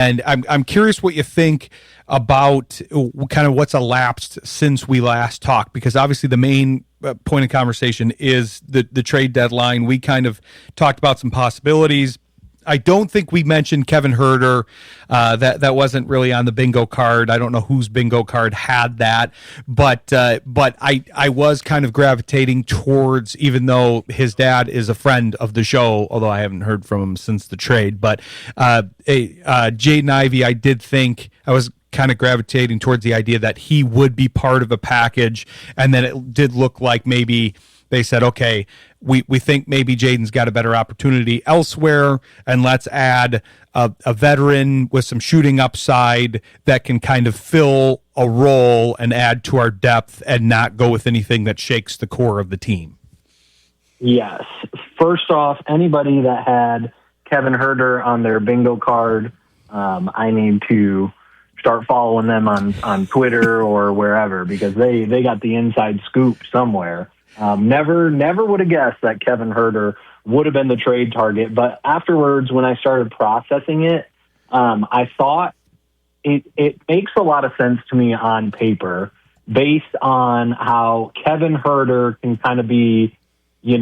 And I'm curious what you think about kind of what's elapsed since we last talked, because obviously the main point of conversation is the trade deadline. We kind of talked about some possibilities. I don't think we mentioned Kevin Herter. That wasn't really on the bingo card. I don't know whose bingo card had that, but I was kind of gravitating towards, even though his dad is a friend of the show, although I haven't heard from him since the trade. But Jaden Ivey, I did think I was kind of gravitating towards the idea that he would be part of a package, and then it did look like maybe they said, okay, we think maybe Jaden's got a better opportunity elsewhere, and let's add a veteran with some shooting upside that can kind of fill a role and add to our depth and not go with anything that shakes the core of the team. Yes. First off, anybody that had Kevin Herter on their bingo card, I need to start following them on Twitter or wherever, because they got the inside scoop somewhere. Never would have guessed that Kevin Herter would have been the trade target. But afterwards, when I started processing it, I thought it makes a lot of sense to me on paper, based on how Kevin Herter can kind of be, the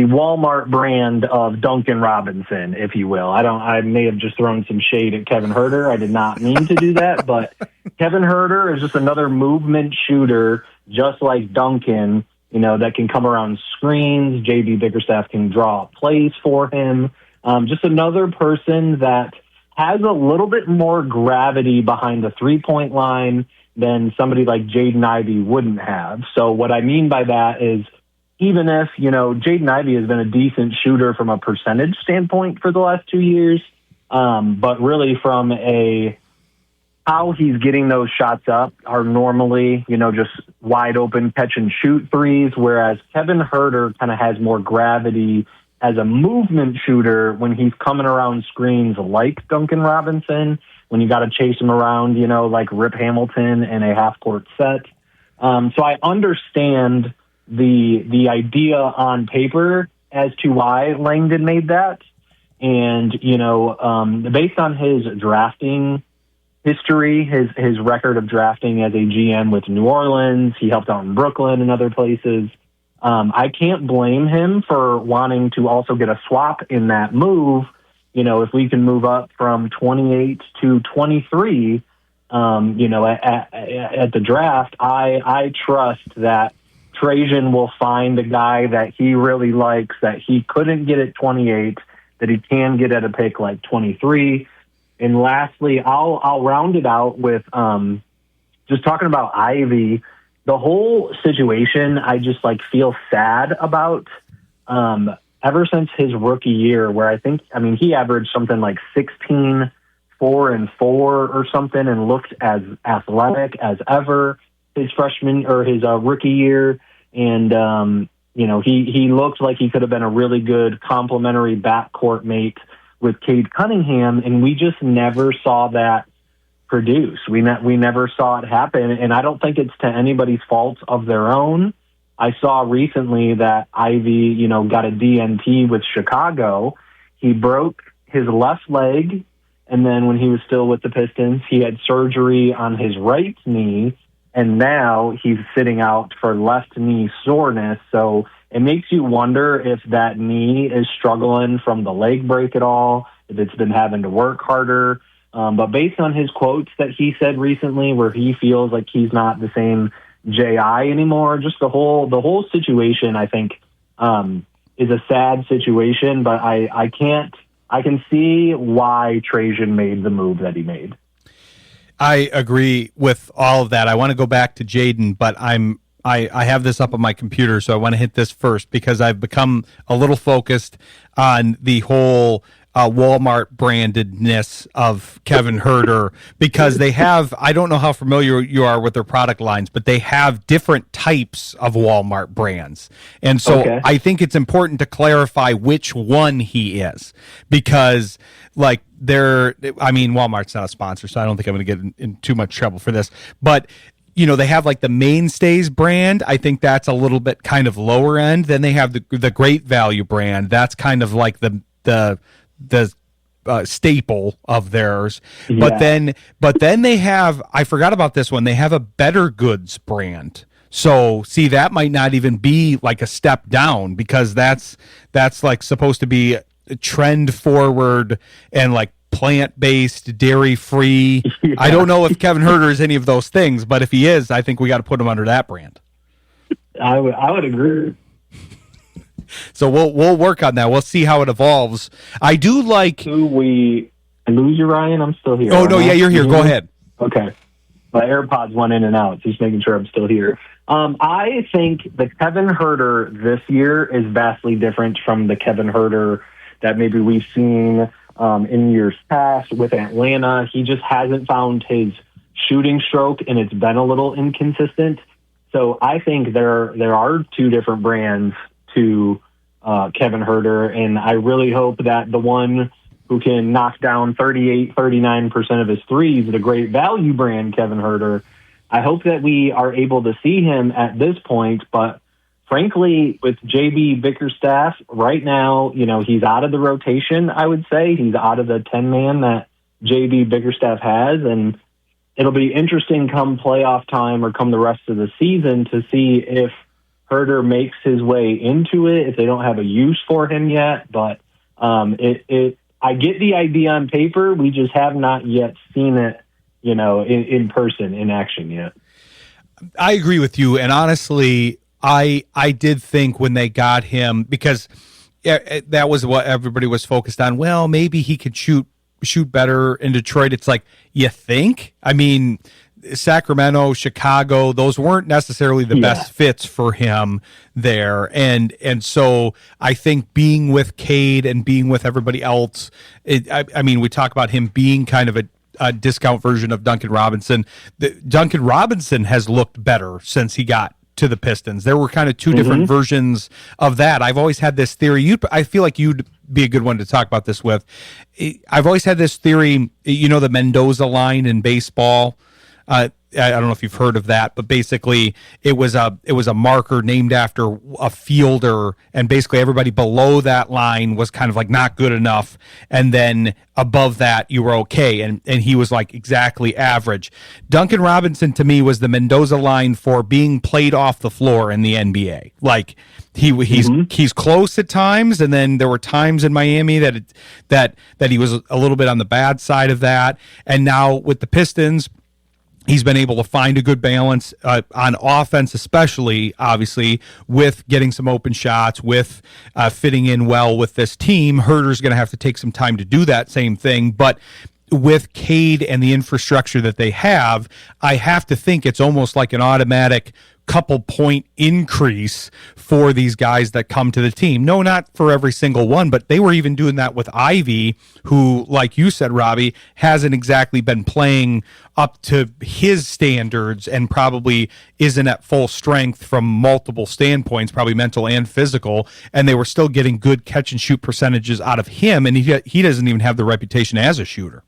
Walmart brand of Duncan Robinson, if you will. I may have just thrown some shade at Kevin Herter. I did not mean to do that, but Kevin Herter is just another movement shooter, just like Duncan, that can come around screens. JB Bickerstaff can draw plays for him. Just another person that has a little bit more gravity behind the three-point line than somebody like Jaden Ivey wouldn't have. So what I mean by that is, even if, Jaden Ivey has been a decent shooter from a percentage standpoint for the last 2 years, but really from how he's getting those shots up are normally, just wide open catch and shoot threes, whereas Kevin Herter kind of has more gravity as a movement shooter when he's coming around screens like Duncan Robinson, when you got to chase him around, like Rip Hamilton in a half-court set. So I understand the idea on paper as to why Langdon made that. And, based on his drafting history, his record of drafting as a GM with New Orleans, he helped out in Brooklyn and other places. I can't blame him for wanting to also get a swap in that move. If we can move up from 28 to 23, at the draft, I trust that Trajan will find a guy that he really likes, that he couldn't get at 28, that he can get at a pick like 23. And lastly, I'll round it out with just talking about Ivy. The whole situation, I just feel sad about ever since his rookie year, where he averaged something like 16, 4 and 4 or something, and looked as athletic as ever his freshman or his rookie year. And, he looked like he could have been a really good complementary backcourt mate with Cade Cunningham, and we just never saw that produce. We never saw it happen, and I don't think it's to anybody's fault of their own. I saw recently that Ivy, got a DNP with Chicago. He broke his left leg, and then when he was still with the Pistons, he had surgery on his right knee, and now he's sitting out for left knee soreness. So it makes you wonder if that knee is struggling from the leg break at all, if it's been having to work harder. But based on his quotes that he said recently, where he feels like he's not the same J.I. anymore, just the whole situation, I think, is a sad situation. But I can see why Trajan made the move that he made. I agree with all of that. I want to go back to Jaden, but I have this up on my computer, so I want to hit this first because I've become a little focused on the whole Walmart brandedness of Kevin Herter, because they have, I don't know how familiar you are with their product lines, but they have different types of Walmart brands. And so okay. I think it's important to clarify which one he is, because Walmart's not a sponsor, so I don't think I'm going to get in too much trouble for this, but they have the Mainstays brand. I think that's a little bit kind of lower end. Then they have the Great Value brand. That's kind of like the staple of theirs. Yeah. But then they have, I forgot about this one, they have a Better Goods brand. So see, that might not even be like a step down, because that's like supposed to be a trend forward and like plant-based, dairy-free. Yeah. I don't know if Kevin Herter is any of those things, but if he is, I think we got to put him under that brand. I would agree. So we'll work on that. We'll see how it evolves. I do like. I lose you, Ryan? I'm still here. Oh no, yeah, you're here. Go ahead. Okay. My AirPods went in and out. Just making sure I'm still here. I think the Kevin Herter this year is vastly different from the Kevin Herter that maybe we've seen in years past with Atlanta. He just hasn't found his shooting stroke, and it's been a little inconsistent. So I think there are two different brands to Kevin Herter, and I really hope that the one who can knock down 39% of his threes, the great value brand Kevin Herter, I hope that we are able to see him at this point. But frankly, with JB Bickerstaff right now, he's out of the rotation, I would say. He's out of the 10-man that JB Bickerstaff has, and it'll be interesting come playoff time or come the rest of the season to see if Herter makes his way into it, if they don't have a use for him yet. But I get the idea on paper. We just have not yet seen it, in person, in action yet. I agree with you. And honestly, I did think when they got him, because that was what everybody was focused on. Well, maybe he could shoot better in Detroit. It's like, you think? I mean, Sacramento, Chicago, those weren't necessarily the best fits for him there. And so I think being with Cade and being with everybody else, I mean, we talk about him being kind of a discount version of Duncan Robinson. Duncan Robinson has looked better since he got to the Pistons. There were kind of two different versions of that. I've always had this theory. I feel like you'd be a good one to talk about this with. I've always had this theory, the Mendoza line in baseball. I don't know if you've heard of that, but basically it was a marker named after a fielder, and basically everybody below that line was kind of like not good enough, and then above that you were okay, and he was like exactly average. Duncan Robinson to me was the Mendoza line for being played off the floor in the NBA. Like he's close at times, and then there were times in Miami that he was a little bit on the bad side of that, and now with the Pistons, he's been able to find a good balance on offense, especially, obviously, with getting some open shots, with fitting in well with this team. Herter's going to have to take some time to do that same thing. But with Cade and the infrastructure that they have, I have to think it's almost like an automatic couple point increase for these guys that come to the team. No, not for every single one, but they were even doing that with Ivy, who, like you said, Robbie, hasn't exactly been playing up to his standards and probably isn't at full strength from multiple standpoints, probably mental and physical, and they were still getting good catch and shoot percentages out of him, and he doesn't even have the reputation as a shooter.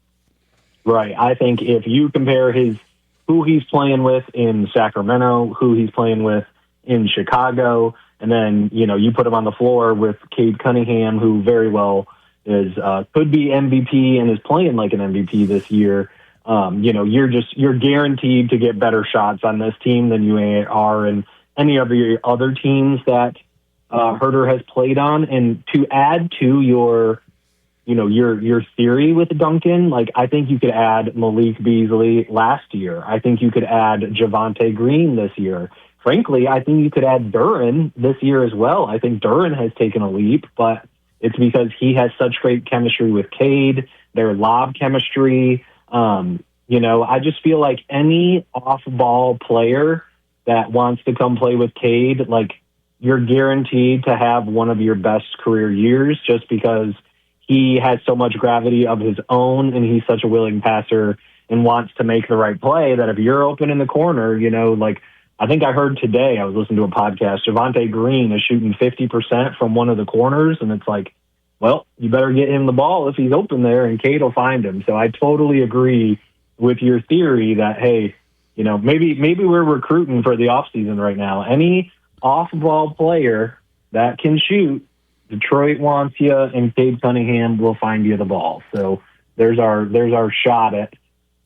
Right. I think if you compare who he's playing with in Sacramento, who he's playing with in Chicago, and then, you put him on the floor with Cade Cunningham, who very well could be MVP and is playing like an MVP this year. You're guaranteed to get better shots on this team than you are in any of your other teams that Herter has played on. And to add to your theory with Duncan, like, I think you could add Malik Beasley last year. I think you could add Javonte Green this year. Frankly, I think you could add Duren this year as well. I think Duren has taken a leap, but it's because he has such great chemistry with Cade, their lob chemistry. I just feel like any off-ball player that wants to come play with Cade, like, you're guaranteed to have one of your best career years just because he has so much gravity of his own, and he's such a willing passer and wants to make the right play that if you're open in the corner, like I think I heard today, I was listening to a podcast, Javonte Green is shooting 50% from one of the corners, and it's like, well, you better get him the ball if he's open there, and Cade will find him. So I totally agree with your theory that, hey, maybe we're recruiting for the offseason right now. Any off-ball player that can shoot, Detroit wants you, and Cade Cunningham will find you the ball. So there's our shot at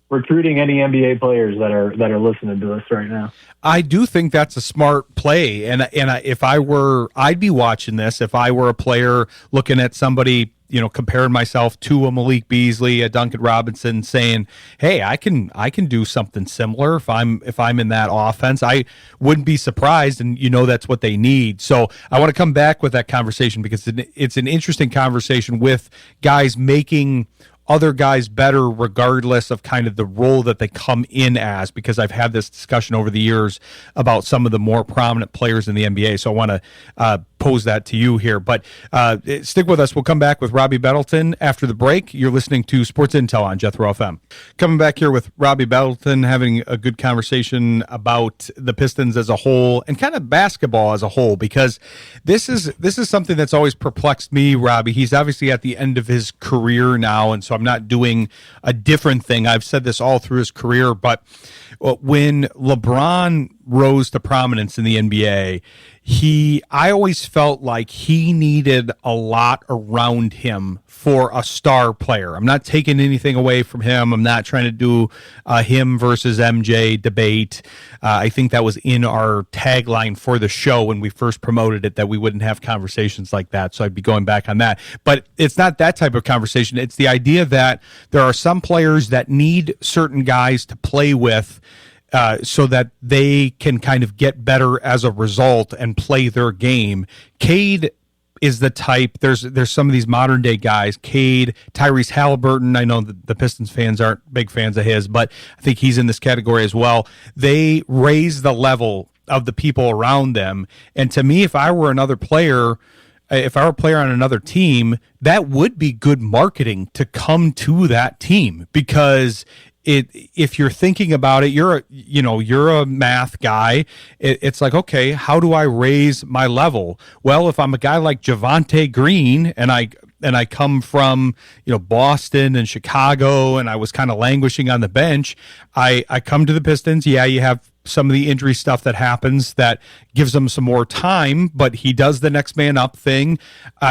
recruiting any NBA players that are listening to us right now. I do think that's a smart play, and I'd be watching this if I were a player looking at somebody, comparing myself to a Malik Beasley, a Duncan Robinson, saying, "Hey, I can do something similar if I'm in that offense." I wouldn't be surprised, and that's what they need. So I want to come back with that conversation because it's an interesting conversation with guys making other guys better regardless of kind of the role that they come in as, because I've had this discussion over the years about some of the more prominent players in the NBA. So I want to pose that to you here. But stick with us. We'll come back with Robbie Bettelon after the break. You're listening to Sports Intel on Jethro FM. Coming back here with Robbie Bettelon, having a good conversation about the Pistons as a whole and kind of basketball as a whole, because this is something that's always perplexed me, Robbie. He's obviously at the end of his career now, and so I'm not doing a different thing. I've said this all through his career, but when LeBron rose to prominence in the NBA, I always felt like he needed a lot around him for a star player. I'm not taking anything away from him. I'm not trying to do him versus MJ debate. I think that was in our tagline for the show when we first promoted it, that we wouldn't have conversations like that. So I'd be going back on that. But it's not that type of conversation. It's the idea that there are some players that need certain guys to play with so that they can kind of get better as a result and play their game. Cade is the type. There's some of these modern day guys, Cade, Tyrese Halliburton. I know the Pistons fans aren't big fans of his, but I think he's in this category as well. They raise the level of the people around them. And to me, if I were a player on another team, that would be good marketing to come to that team, because if you're thinking about it, you're a math guy. It's like, okay, how do I raise my level? Well, if I'm a guy like Javonte Green and I come from Boston and Chicago, and I was kind of languishing on the bench, I come to the Pistons. Yeah, you have some of the injury stuff that happens that gives him some more time, but he does the next man up thing.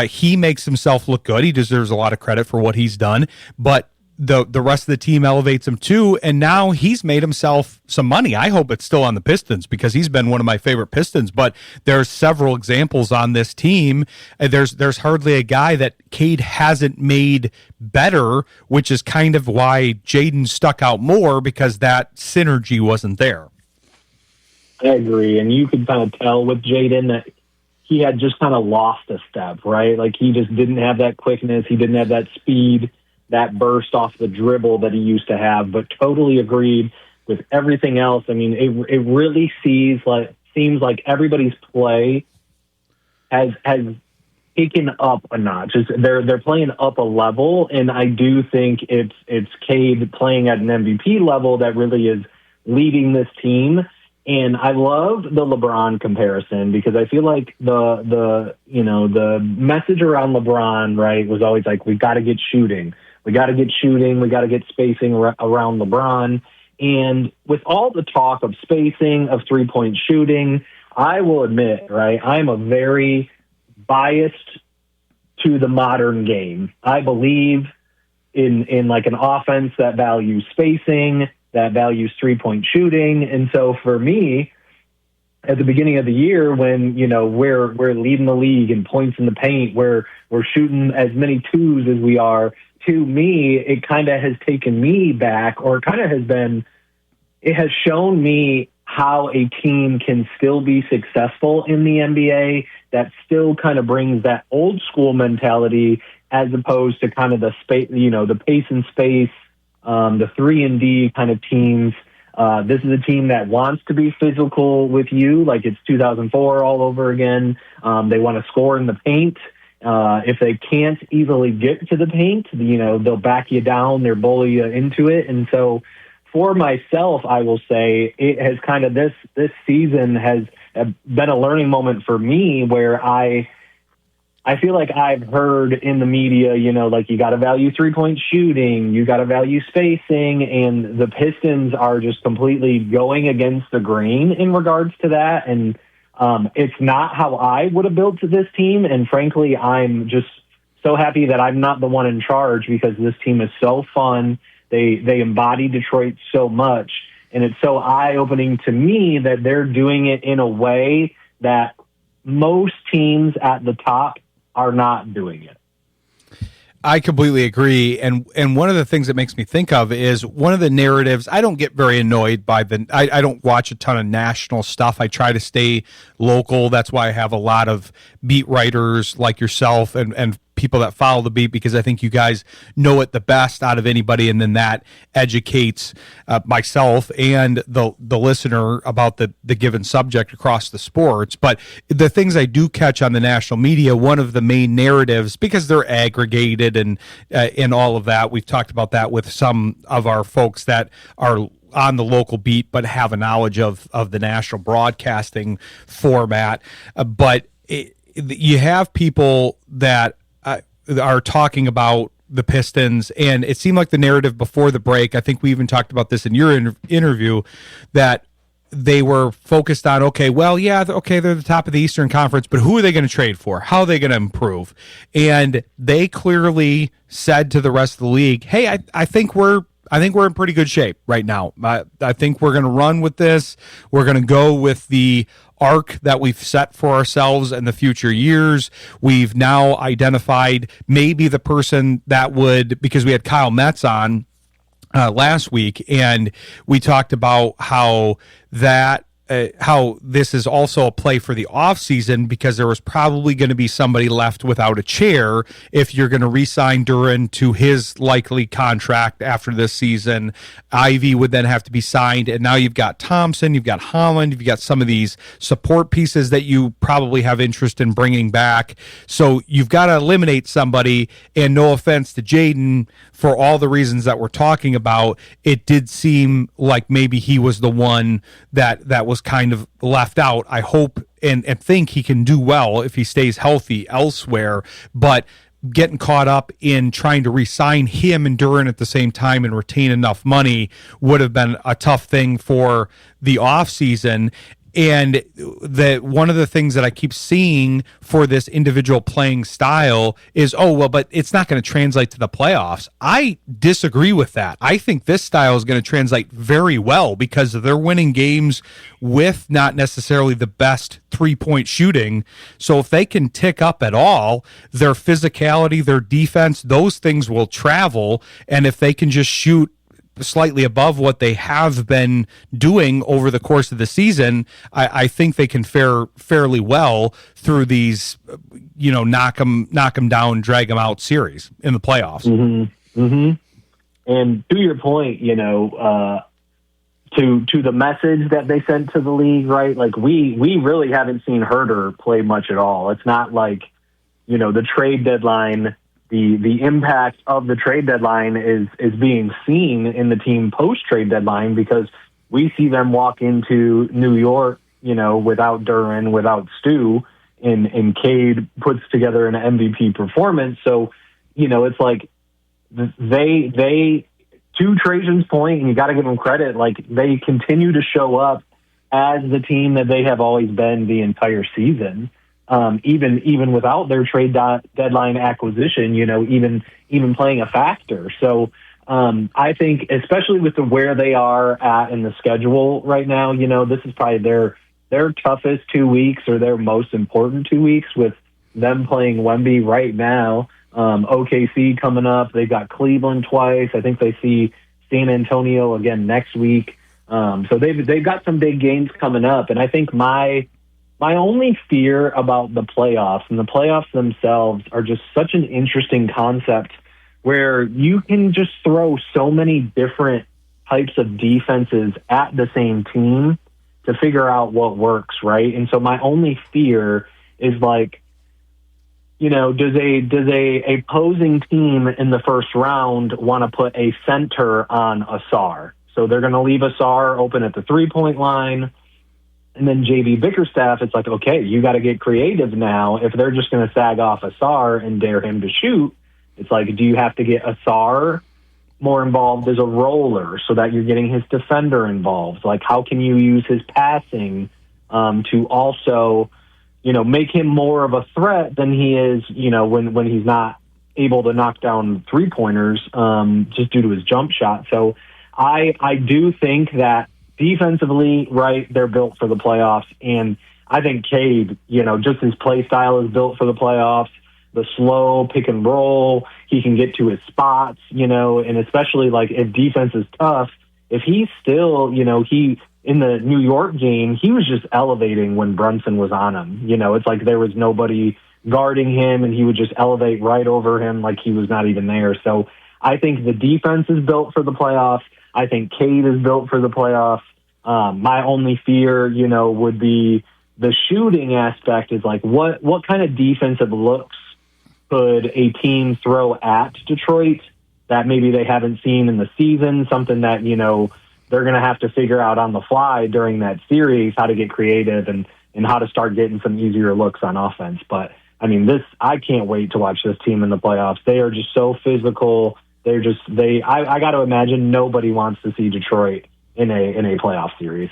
He makes himself look good. He deserves a lot of credit for what he's done, but the rest of the team elevates him too, and now he's made himself some money. I hope it's still on the Pistons, because he's been one of my favorite Pistons, but there's several examples on this team. There's hardly a guy that Cade hasn't made better, which is kind of why Jaden stuck out more, because that synergy wasn't there. I agree, and you could kind of tell with Jaden that he had just kind of lost a step, right? Like, he just didn't have that quickness, he didn't have that speed, that burst off the dribble that he used to have. But totally agreed with everything else. I mean, it really seems like everybody's play has taken up a notch. They're playing up a level, and I do think it's Cade playing at an MVP level that really is leading this team. And I love the LeBron comparison, because I feel like the message around LeBron, right, was always like, we got to get shooting. We got to get shooting. We got to get spacing around LeBron. And with all the talk of spacing, of three-point shooting, I will admit, right, I'm a very biased to the modern game. I believe in like an offense that values spacing, that values three-point shooting. And so for me, at the beginning of the year, when we're leading the league in points in the paint, we're shooting as many twos as we are, to me, it kind of has taken me back, or it has shown me how a team can still be successful in the NBA that still kind of brings that old school mentality, as opposed to kind of the space, the pace and space, the 3-and-D kind of teams. This is a team that wants to be physical with you, like it's 2004 all over again. They want to score in the paint. If they can't easily get to the paint, they'll back you down, they'll bully you into it. And so for myself, I will say it has kind of, this season has been a learning moment for me, where I feel like I've heard in the media, like, you got to value three-point shooting, you got to value spacing, and the Pistons are just completely going against the grain in regards to that. And It's not how I would have built this team, and frankly, I'm just so happy that I'm not the one in charge because this team is so fun. They embody Detroit so much, and it's so eye-opening to me that they're doing it in a way that most teams at the top are not doing it. I completely agree. And one of the things that makes me think of is one of the narratives. I don't get very annoyed by I don't watch a ton of national stuff. I try to stay local. That's why I have a lot of beat writers like yourself and people that follow the beat, because I think you guys know it the best out of anybody, and then that educates myself and the listener about the given subject across the sports. But the things I do catch on the national media, one of the main narratives, because they're aggregated and all of that, we've talked about that with some of our folks that are on the local beat but have a knowledge of the national broadcasting format. You have people that are talking about the Pistons, and it seemed like the narrative before the break, I think we even talked about this in your interview, that they were focused on, they're the top of the Eastern Conference, but who are they going to trade for? How are they going to improve? And they clearly said to the rest of the league, hey, I think we're in pretty good shape right now. I think we're going to run with this. We're going to go with the arc that we've set for ourselves in the future years. We've now identified maybe the person that would, because we had Kyle Metz on last week, and we talked about how this is also a play for the offseason, because there was probably going to be somebody left without a chair if you're going to re-sign Duren to his likely contract after this season. Ivy would then have to be signed, and now you've got Thompson, you've got Holland, you've got some of these support pieces that you probably have interest in bringing back. So you've got to eliminate somebody, and no offense to Jaden, for all the reasons that we're talking about, it did seem like maybe he was the one that was kind of left out. I hope and think he can do well if he stays healthy elsewhere, but getting caught up in trying to re-sign him and Duren at the same time and retain enough money would have been a tough thing for the offseason. And one of the things that I keep seeing for this individual playing style is, but it's not going to translate to the playoffs. I disagree with that. I think this style is going to translate very well because they're winning games with not necessarily the best three-point shooting. So if they can tick up at all, their physicality, their defense, those things will travel. And if they can just shoot slightly above what they have been doing over the course of the season, I think they can fare fairly well through these, knock them down, drag them out series in the playoffs. Mm-hmm. Mm-hmm. And to your point, to the message that they sent to the league, right? Like we really haven't seen Herter play much at all. It's not like, the trade deadline. The impact of the trade deadline is being seen in the team post-trade deadline, because we see them walk into New York, without Duren, without Stu, and Cade puts together an MVP performance. So, it's like they to Trajan's point, and you got to give them credit, like they continue to show up as the team that they have always been the entire season. Even without their trade deadline acquisition, even playing a factor. So I think, especially with where they are at in the schedule right now, this is probably their toughest 2 weeks, or their most important 2 weeks, with them playing Wemby right now. OKC coming up. They've got Cleveland twice. I think they see San Antonio again next week. So they've got some big games coming up, and I think my only fear about the playoffs, and the playoffs themselves are just such an interesting concept, where you can just throw so many different types of defenses at the same team to figure out what works, right? And so my only fear is like, does a opposing team in the first round want to put a center on Asar? So they're going to leave Asar open at the 3-point line. And then JB Bickerstaff, it's like, okay, you got to get creative now. If they're just going to sag off Asar and dare him to shoot, it's like, do you have to get Asar more involved as a roller so that you're getting his defender involved? Like, how can you use his passing to also, make him more of a threat than he is, when he's not able to knock down 3-pointers just due to his jump shot. So I do think that defensively, right, they're built for the playoffs. And I think Cade, just his play style is built for the playoffs. The slow pick and roll, he can get to his spots, and especially like if defense is tough, if he's still, he in the New York game, he was just elevating when Brunson was on him. It's like there was nobody guarding him and he would just elevate right over him like he was not even there. So I think the defense is built for the playoffs. I think Cade is built for the playoffs. My only fear, would be the shooting aspect is like what kind of defensive looks could a team throw at Detroit that maybe they haven't seen in the season, something that, they're going to have to figure out on the fly during that series, how to get creative and how to start getting some easier looks on offense. But I mean, I can't wait to watch this team in the playoffs. They are just so physical. I got to imagine nobody wants to see Detroit in a playoff series.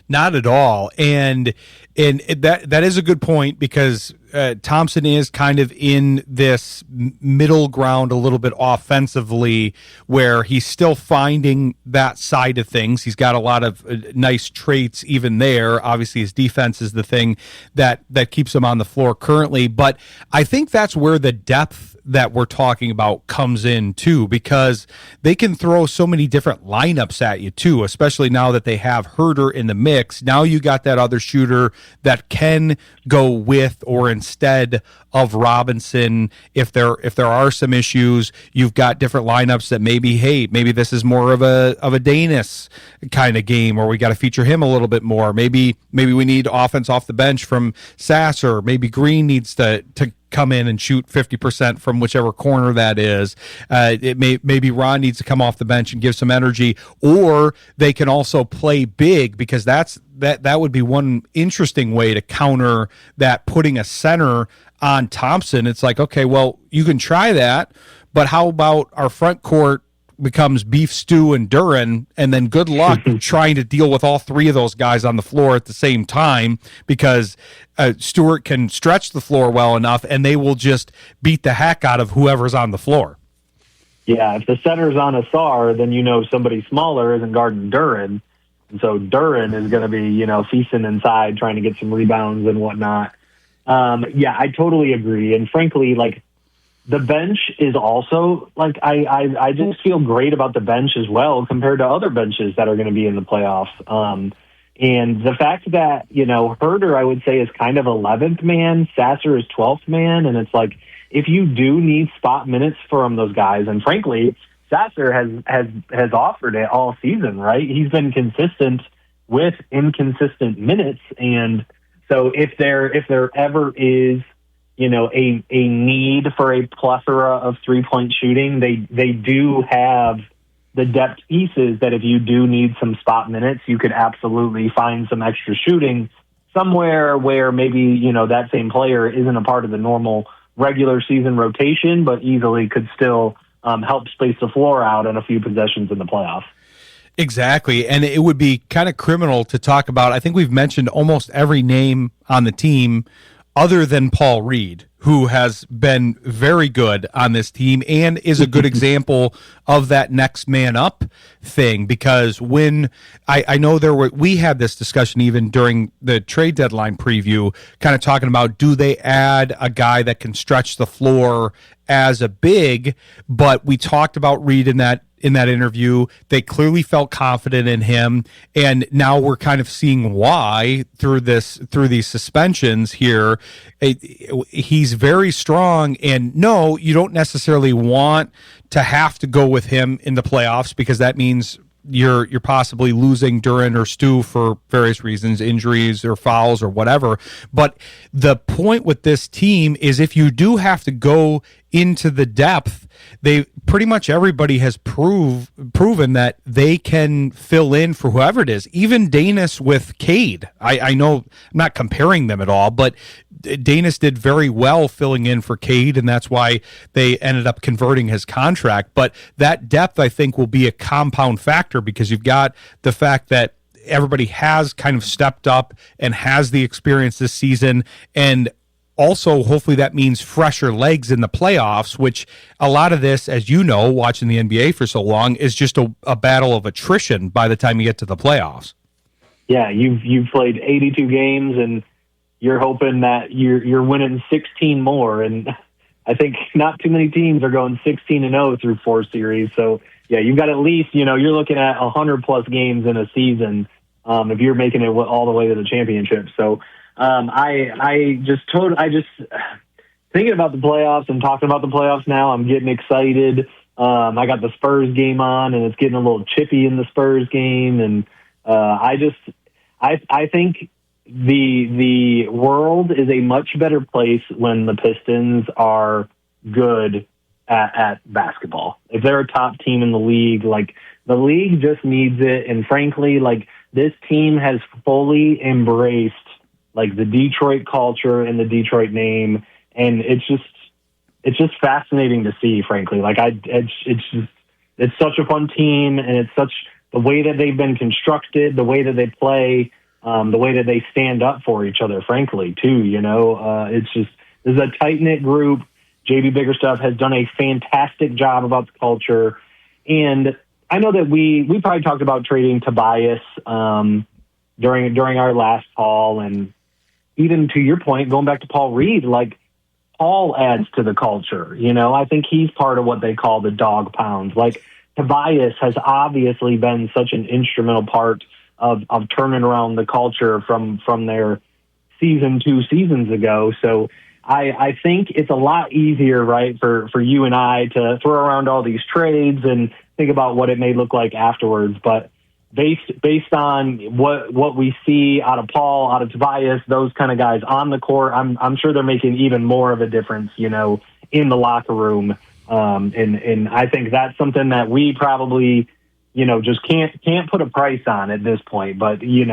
Not at all. And that is a good point because Thompson is kind of in this middle ground a little bit offensively where he's still finding that side of things. He's got a lot of nice traits even there. Obviously, his defense is the thing that keeps him on the floor currently. But I think that's where the depth that we're talking about comes in too, because they can throw so many different lineups at you too, especially now that they have Herter in the mix. Now you got that other shooter that can go with or instead of Robinson. If there are some issues, you've got different lineups that maybe this is more of a Danis kind of game, or we got to feature him a little bit more. Maybe we need offense off the bench from Sasser. Maybe Green needs to come in and shoot 50% from whichever corner that is. Maybe Ron needs to come off the bench and give some energy, or they can also play big, because that would be one interesting way to counter that, putting a center on Thompson. It's like, okay, well, you can try that, but how about our front court becomes Beef Stew and Duren, and then good luck trying to deal with all three of those guys on the floor at the same time, because Stewart can stretch the floor well enough and they will just beat the heck out of whoever's on the floor. Yeah, if the center's on Asar, then somebody smaller isn't guarding Duren. And so Duren is going to be, feasting inside, trying to get some rebounds and whatnot. Yeah, I totally agree. And frankly, like, the bench is also, like, I just feel great about the bench as well compared to other benches that are going to be in the playoffs. And the fact that, Herter, I would say, is kind of 11th man, Sasser is 12th man, and it's like, if you do need spot minutes from those guys, and frankly, Sasser has offered it all season, right? He's been consistent with inconsistent minutes, and so if there ever is, a need for a plethora of 3-point shooting, they do have the depth pieces that if you do need some spot minutes, you could absolutely find some extra shooting somewhere where maybe, that same player isn't a part of the normal regular season rotation, but easily could still help space the floor out in a few possessions in the playoffs. Exactly. And it would be kind of criminal to talk about. I think we've mentioned almost every name on the team other than Paul Reed, who has been very good on this team and is a good example of that next man up thing. Because when I know we had this discussion even during the trade deadline preview, kind of talking about, do they add a guy that can stretch the floor as a big? But we talked about Reed in that interview. They clearly felt confident in him, and now we're kind of seeing why through these suspensions here. He's very strong, and no, you don't necessarily want to have to go with him in the playoffs, because that means you're possibly losing Duren or Stu for various reasons, injuries or fouls or whatever. But the point with this team is, if you do have to go into the depth, they pretty much everybody has proven that they can fill in for whoever it is. Even Danis with Cade. I know I'm not comparing them at all, but Danis did very well filling in for Cade, and that's why they ended up converting his contract. But that depth, I think, will be a compound factor, because you've got the fact that everybody has kind of stepped up and has the experience this season. And also, hopefully that means fresher legs in the playoffs, which a lot of this, as you know, watching the NBA for so long, is just a battle of attrition by the time you get to the playoffs. Yeah, you've played 82 games, and you're hoping that you're winning 16 more. And I think not too many teams are going 16-0 through 4 series. So, yeah, you've got at least, you're looking at 100-plus games in a season if you're making it all the way to the championship. So, I just thinking about the playoffs and talking about the playoffs now, I'm getting excited. I got the Spurs game on, and it's getting a little chippy in the Spurs game. And I think the world is a much better place when the Pistons are good at basketball. If they're a top team in the league, like the league just needs it. And frankly, like this team has fully embraced like the Detroit culture and the Detroit name. And it's just fascinating to see, frankly. Like it's such a fun team, and it's such the way that they've been constructed, the way that they play, the way that they stand up for each other, frankly, too. This is a tight-knit group. JB Biggerstuff has done a fantastic job about the culture. And I know that we probably talked about trading Tobias during our last call. And even to your point, going back to Paul Reed, like Paul adds to the culture. I think he's part of what they call the dog pound. Like Tobias has obviously been such an instrumental part of turning around the culture from their season 2 seasons ago. So I think it's a lot easier, right, for you and I to throw around all these trades and think about what it may look like afterwards. But based on what we see out of Paul, out of Tobias, those kind of guys on the court, I'm sure they're making even more of a difference, in the locker room. And I think that's something that we probably, just can't put a price on at this point. But you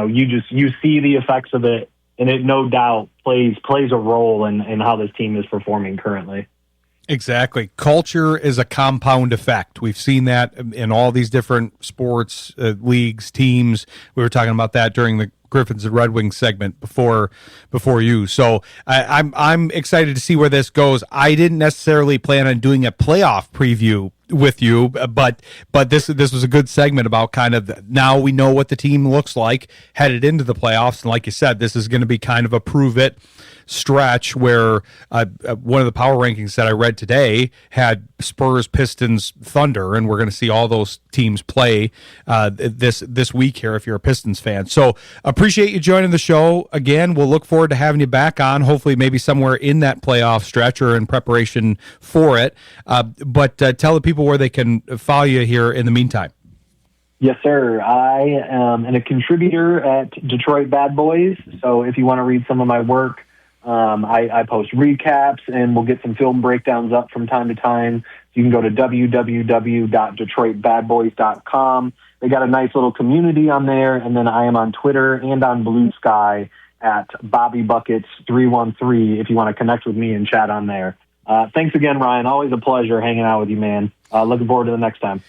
see the effects of it, and it no doubt plays a role in how this team is performing currently. Exactly. Culture is a compound effect. We've seen that in all these different sports, leagues, teams. We were talking about that during the Griffins and Red Wings segment before you. So I'm excited to see where this goes. I didn't necessarily plan on doing a playoff preview with you, but this was a good segment about kind of now we know what the team looks like headed into the playoffs. And like you said, this is going to be kind of a prove it stretch where one of the power rankings that I read today had Spurs, Pistons, Thunder, and we're going to see all those teams play this week here if you're a Pistons fan. So appreciate you joining the show again. We'll look forward to having you back on, hopefully maybe somewhere in that playoff stretch or in preparation for it. But tell the people where they can follow you here in the meantime. Yes, sir. I am a contributor at Detroit Bad Boys. So if you want to read some of my work, I post recaps, and we'll get some film breakdowns up from time to time. You can go to www.detroitbadboys.com. They got a nice little community on there, and then I am on Twitter and on Blue Sky at BobbyBuckets313 if you want to connect with me and chat on there. Thanks again, Ryan. Always a pleasure hanging out with you, man. Looking forward to the next time.